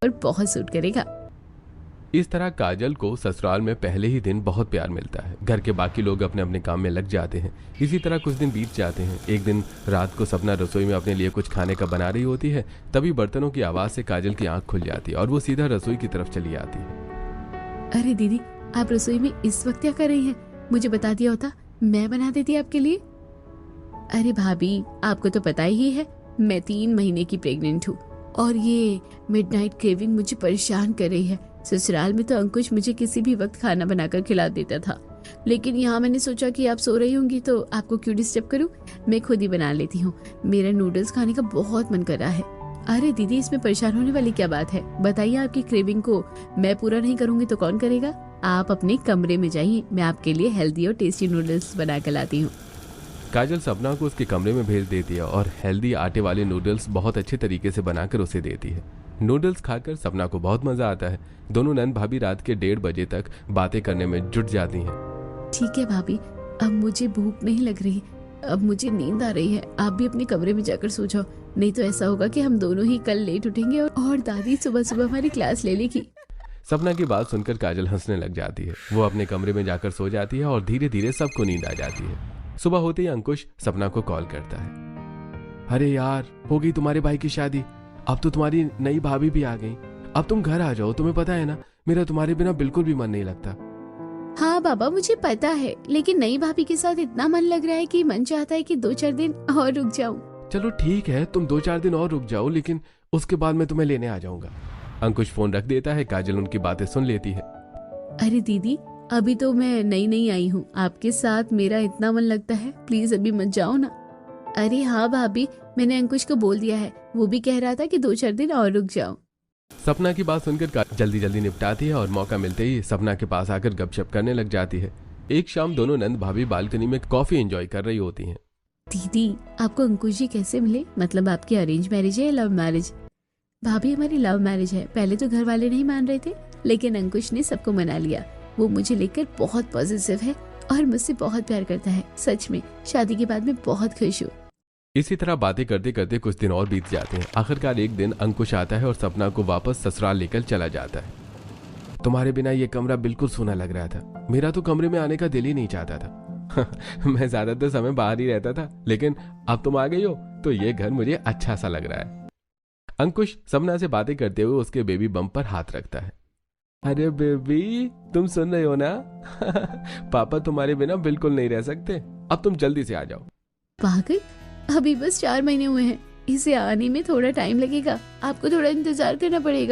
पर बहुत सूट करेगा। इस तरह काजल को ससुराल में पहले ही दिन बहुत प्यार मिलता है। घर के बाकी लोग अपने अपने काम में लग जाते हैं। इसी तरह कुछ दिन बीत जाते हैं। एक दिन रात को सपना रसोई में अपने लिए कुछ खाने का बना रही होती है। तभी बर्तनों की आवाज़ से काजल की आंख खुल जाती है और वो सीधा रसोई की तरफ चली आती है। अरे दीदी, आप रसोई में इस वक्त क्या कर रही हैं? मुझे बता दिया होता, मैं बना देती आपके लिए। अरे भाभी, आपको तो पता ही है मैं 3 महीने की प्रेग्नेंट हूँ और ये मिडनाइट क्रेविंग मुझे परेशान कर रही है। ससुराल में तो अंकुश मुझे किसी भी वक्त खाना बनाकर खिला देता था, लेकिन यहाँ मैंने सोचा कि आप सो रही होंगी तो आपको क्यों डिस्टर्ब करूँ, मैं खुद ही बना लेती हूँ। मेरा नूडल्स खाने का बहुत मन कर रहा है। अरे दीदी, इसमें परेशान होने वाली क्या बात है? बताइए, आपकी क्रेविंग को मैं पूरा नहीं करूंगी तो कौन करेगा? आप अपने कमरे में जाइए, मैं आपके लिए हेल्दी और टेस्टी नूडल्स बना कर लाती हूँ। काजल सपना को उसके कमरे में भेज देती है और हेल्दी आटे वाले नूडल्स बहुत अच्छे तरीके से बनाकर उसे देती है। नूडल्स खाकर सपना को बहुत मजा आता है। दोनों नंद भाभी रात के 1:30 बजे तक बातें करने में जुट जाती हैं। ठीक है भाभी, अब मुझे भूख नहीं लग रही, अब मुझे नींद आ रही है। आप भी अपने कमरे में जाकर सो जाओ, नहीं तो ऐसा होगा कि हम दोनों ही कल लेट उठेंगे और दादी सुबह सुबह हमारी क्लास ले लेगी। सपना की बात सुनकर काजल हंसने लग जाती है। वो अपने कमरे में जाकर सो जाती है और धीरे धीरे सबको नींद आ जाती है। सुबह होते ही अंकुश सपना को कॉल करता है। अरे यार, हो गई तुम्हारे भाई की शादी, अब तो तुम्हारी नई भाभी भी आ गई। अब तुम घर आ जाओ, तुम्हें पता है ना मेरा तुम्हारे बिना बिल्कुल भी मन नहीं लगता। हाँ बाबा, मुझे पता है, लेकिन नई भाभी के साथ इतना मन लग रहा है कि मन चाहता है कि 2-4 दिन और रुक जाऊं। चलो ठीक है, तुम 2-4 दिन और रुक जाओ, लेकिन उसके बाद मैं तुम्हें लेने आ जाऊंगा। अंकुश फोन रख देता है। काजल उनकी बातें सुन लेती है। अरे दीदी, अभी तो मैं नई आई हूँ, आपके साथ मेरा इतना मन लगता है, प्लीज अभी मत जाओ ना। अरे हाँ भाभी, मैंने अंकुश को बोल दिया है, वो भी कह रहा था कि 2-4 दिन और रुक जाओ। सपना की बात सुनकर जल्दी जल्दी निपटाती है और मौका मिलते ही सपना के पास आकर गपशप करने लग जाती है। एक शाम दोनों नंद भाभी बालकनी में कॉफी एंजॉय कर रही होती हैं। दीदी, आपको अंकुश जी कैसे मिले? मतलब आपकी अरेंज मैरिज है या लव मैरिज? भाभी, हमारी लव मैरिज है। पहले तो घर वाले नहीं मान रहे थे, लेकिन अंकुश ने सबको मना लिया। वो मुझे लेकर बहुत पॉजिटिव है और मुझसे बहुत प्यार करता है। सच में शादी के बाद मैं बहुत खुश हूँ। इसी तरह बातें करते करते कुछ दिन और बीत जाते हैं। आखिरकार एक दिन अंकुश आता है और सपना को वापस ससुराल लेकर चला जाता है। तुम्हारे बिना ये कमरा बिल्कुल सूना लग रहा था। मेरा तो कमरे में आने का दिल ही नहीं चाहता था। मैं ज्यादातर समय बाहर ही रहता था, लेकिन अब तुम आ गई हो तो ये घर मुझे अच्छा सा लग रहा है। अंकुश सपना से बातें करते हुए उसके बेबी बम्प पर हाथ रखता है। अरे बेबी, तुम सुन रहे हो ना? पापा तुम्हारे बिना बिल्कुल नहीं रह सकते। अब तुम जल्दी से आ जाओ। पागल, अभी बस 4 महीने हुए हैं, इसे आने में थोड़ा टाइम लगेगा, आपको थोड़ा इंतजार करना पड़ेगा।